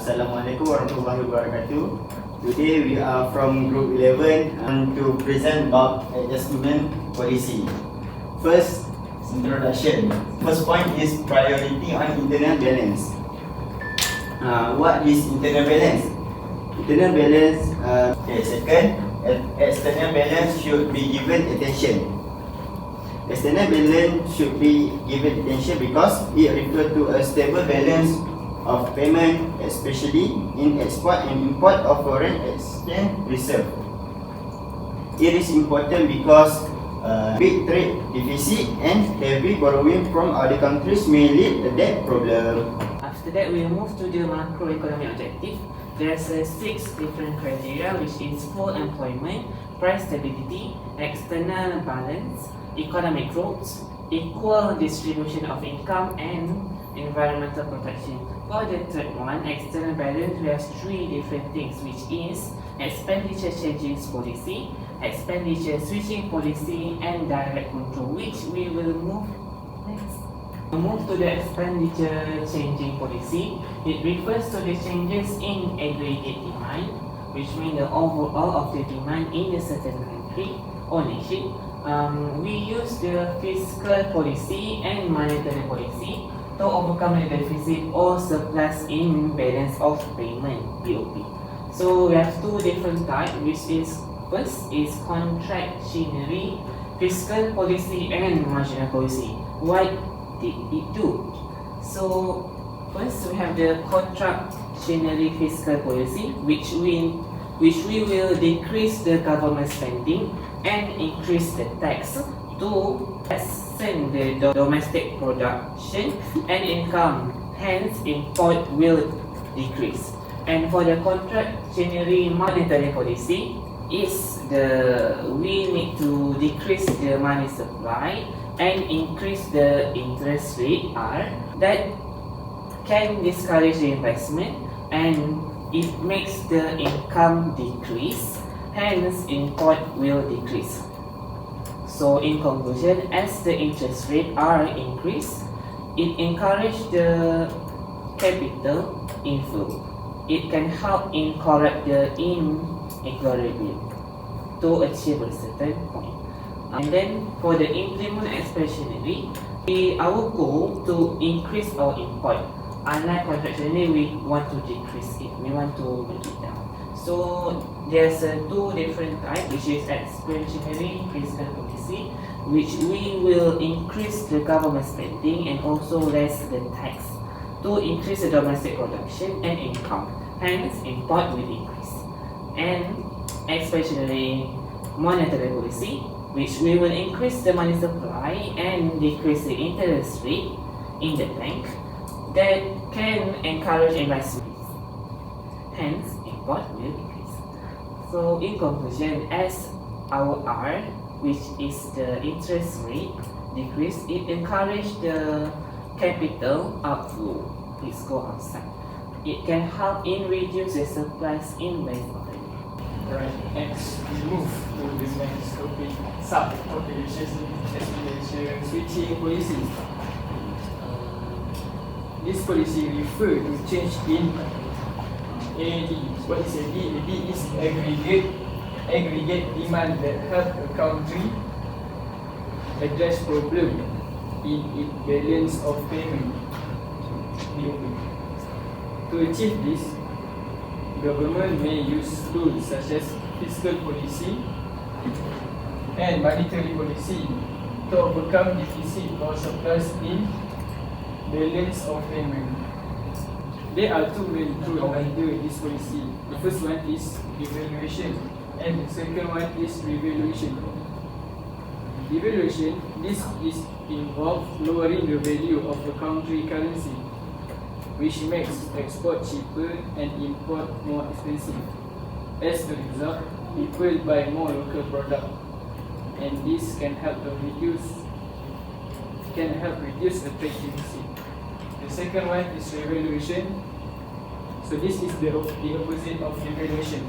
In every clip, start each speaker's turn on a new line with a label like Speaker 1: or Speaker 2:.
Speaker 1: Assalamualaikum warahmatullahi wabarakatuh. Today we are from Group 11 to present about adjustment policy. First, introduction. First point is priority on internal balance. What is internal balance? Internal balance, second, external balance should be given attention. External balance should be given attention because it refers to a stable balance of payment, especially in export and import of foreign exchange reserve. It is important because big trade deficit and heavy borrowing from other countries may lead to debt problem.
Speaker 2: After that, we move to the macroeconomic objective. There's 6 different criteria, which is full employment, price stability, external balance, economic growth, equal distribution of income, and environmental protection. For the third one, external balance, we have 3 different things, which is expenditure changing policy, expenditure switching policy, and direct control, which we will move next. We move to the expenditure changing policy. It refers to the changes in aggregate demand, which means the overall of the demand in a certain country or nation. We use the fiscal policy and monetary policy to overcome the deficit or surplus in balance of payment (BOP). So we have 2 different types, which is first is contractionary fiscal policy and marginal policy. What did it do? So first we have the contractionary fiscal policy, which we will decrease the government spending and increase the tax to lessen the domestic production and income, hence import will decrease. And for the contractionary monetary policy is we need to decrease the money supply and increase the interest rate that can discourage the investment and it makes the income decrease, hence import will decrease. So in conclusion, as the interest rate are increased, it encourages the capital inflow. It can help in correct the inequilibrium to achieve a certain point. And then for the implement expansionary, our goal to increase our import. Unlike contractionary, we want to decrease it. We want to make it down. So there's 2 different types, which is expansionary fiscal policy, which we will increase the government spending and also less the tax to increase the domestic production and income. Hence, import will increase. And expansionary monetary policy, which we will increase the money supply and decrease the interest rate in the bank that can encourage investment. Hence, import will increase. So in conclusion, as our R, which is the interest rate, decrease, it encourages the capital outflow. Please go outside. It can help in reduce the surplus in bank already.
Speaker 3: Right, next we move to the next topic, sub-population expenditure switching policy. This policy refers to change in AD. What is AD? AD is aggregate demand that help a country address problem in its balance of payment. To achieve this, government may use tools such as fiscal policy and monetary policy to overcome deficit or surplus in balance of payment. There are 2 main tools under this policy. The first one is devaluation and the second one is revaluation. Devaluation, this is involves lowering the value of the country currency, which makes export cheaper and import more expensive. As a result, people buy more local product, and this can help reduce the trade deficit. The second one is revaluation. So this is the opposite of devaluation.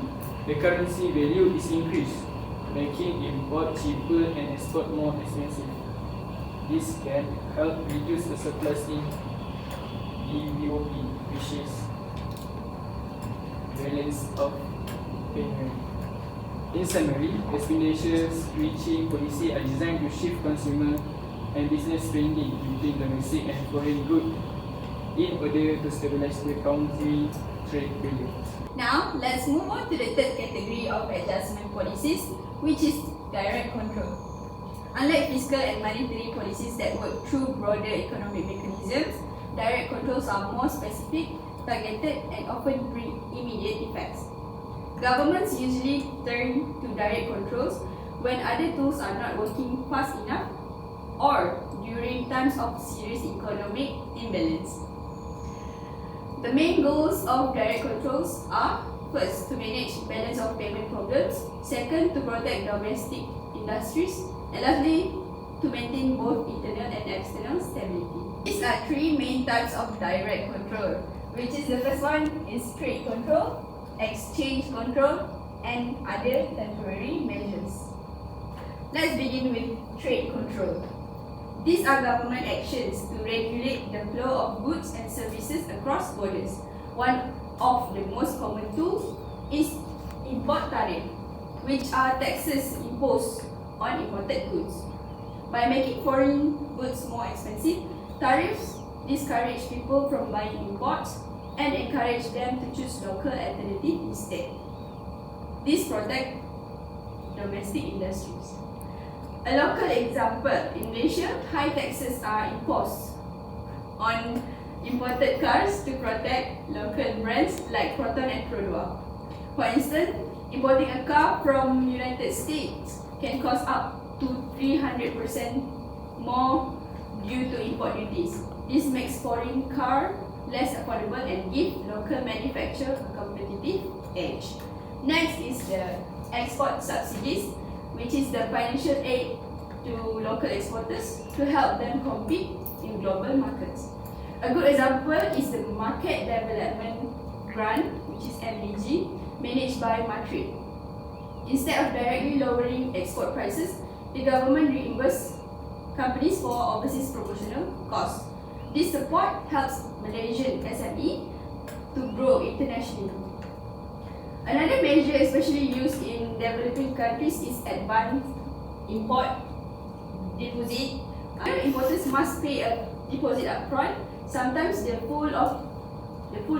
Speaker 3: The currency value is increased, making import cheaper and export more expensive. This can help reduce the surplus in BOP, which is balance of payment. In summary, expenditures reaching policy are designed to shift consumer and business spending between domestic and foreign goods in order to stabilize the country trade balance.
Speaker 4: Now, let's move on to the third category of adjustment policies, which is direct control. Unlike fiscal and monetary policies that work through broader economic mechanisms, direct controls are more specific, targeted, and often bring immediate effects. Governments usually turn to direct controls when other tools are not working fast enough or during times of serious economic imbalance. The main goals of direct controls are: first, to manage balance of payment problems; second, to protect domestic industries; and lastly, to maintain both internal and external stability. These are three main types of direct control, which is the first one is trade control, exchange control, and other temporary measures. Let's begin with trade control. These are government actions to regulate the flow of goods and services across borders. One of the most common tools is import tariff, which are taxes imposed on imported goods. By making foreign goods more expensive, tariffs discourage people from buying imports and encourage them to choose local alternatives instead. This protects domestic industries. A local example, in Malaysia, high taxes are imposed on imported cars to protect local brands like Proton and Produa. For instance, importing a car from United States can cost up to 300% more due to import duties. This makes foreign car less affordable and give local manufacturer a competitive edge. Next is the export subsidies, which is the financial aid to local exporters to help them compete in global markets. A good example is the Market Development Grant, which is MDG, managed by Matrade. Instead of directly lowering export prices, the government reimburses companies for overseas promotional costs. This support helps Malaysian SME to grow internationally. Another measure especially used in developing countries is advanced import deposit. Importers must pay a deposit upfront, sometimes the full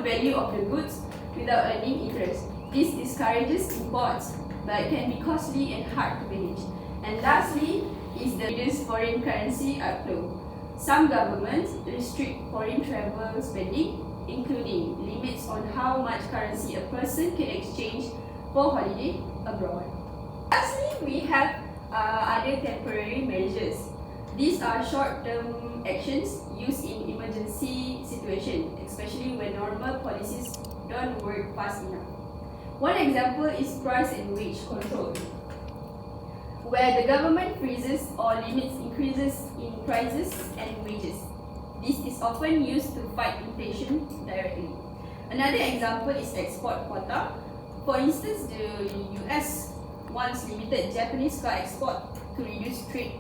Speaker 4: value of the goods without earning interest. This discourages imports, but can be costly and hard to manage. And lastly is the reduced foreign currency outflow. Some governments restrict foreign travel spending, including limits on how much currency a person can exchange for holiday abroad. Lastly, we have other temporary measures. These are short-term actions used in emergency situations, especially when normal policies don't work fast enough. One example is price and wage control, where the government freezes or limits increases in prices and wages. This is often used to fight inflation directly. Another example is export quota. For instance, the US once limited Japanese car export to reduce trade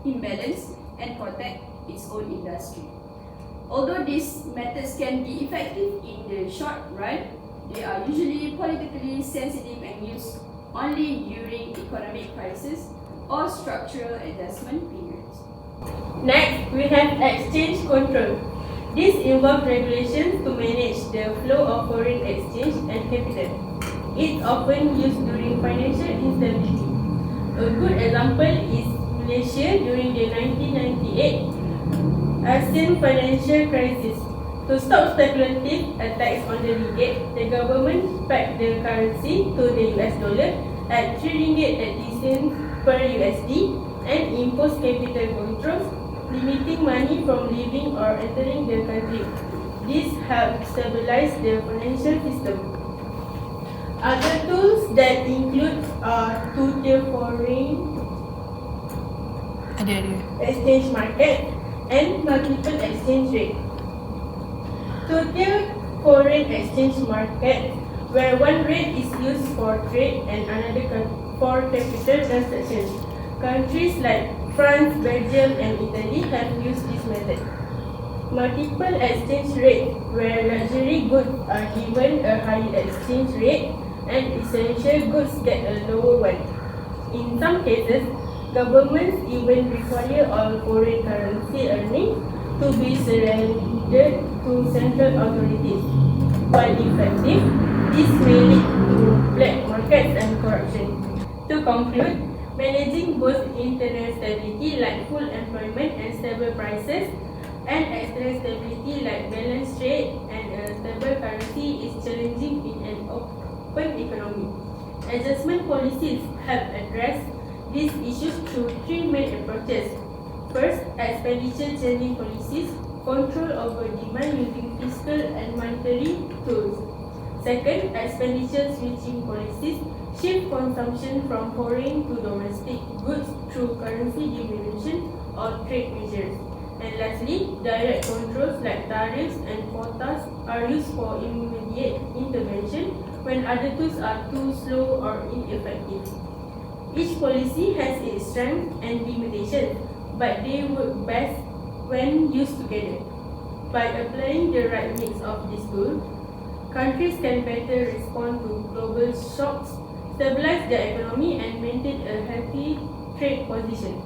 Speaker 4: imbalance and protect its own industry. Although these methods can be effective in the short run, they are usually politically sensitive and used only during economic crisis or structural adjustment periods.
Speaker 5: Next, we have exchange control. This involves regulations to manage the flow of foreign exchange and capital. It's often used during financial instability. A good example is Malaysia during the 1998 ASEAN financial crisis. To stop speculative attacks on the ringgit, the government pegged the currency to the US dollar at 3 ringgit 80 cents per USD and imposed capital controls, limiting money from leaving or entering the country. This helped stabilize the financial system. Other tools that include two-tier foreign exchange market and multiple exchange rate. Two-tier foreign exchange market, where one rate is used for trade and another for capital transactions. Countries like France, Belgium, and Italy have used this method. multiple exchange rate, where luxury goods are given a higher exchange rate and essential goods get a lower one. In some cases, governments even require all foreign currency earnings to be surrendered to central authorities. While effective, this may lead to black markets and corruption. To conclude, managing both internal stability like full employment and stable prices and external stability like balanced trade and a stable currency is challenging in an open economy. Adjustment policies help address these issues through three main approaches. First, expenditure changing policies, control over demand using fiscal and monetary tools. Second, expenditure switching policies, shift consumption from foreign to domestic goods through currency diminution or trade measures. And lastly, direct controls like tariffs and quotas are used for immediate intervention when other tools are too slow or ineffective. Each policy has its strengths and limitations, but they work best when used together. By applying the right mix of these tools, countries can better respond to global shocks, stabilize their economy, and maintain a healthy trade position.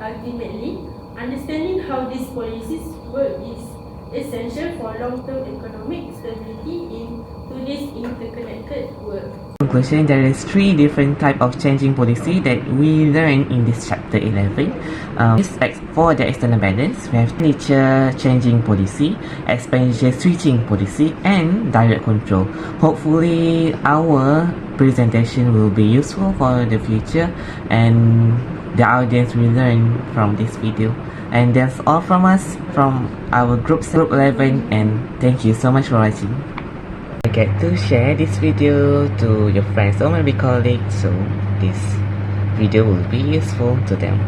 Speaker 5: Ultimately, understanding how these policies work is essential for long-term economic stability in today's interconnected world.
Speaker 2: Conclusion, there is three different type of changing policy that we learn in this chapter 11. For the external balance, we have expenditure changing policy, expenditure switching policy, and direct control. Hopefully, our presentation will be useful for the future and the audience will learn from this video. And that's all from us, from our group 11, and thank you so much for watching. Don't forget to share this video to your friends or maybe colleagues so this video will be useful to them.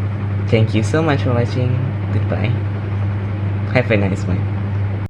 Speaker 2: Thank you so much for watching. Goodbye. Have a nice one.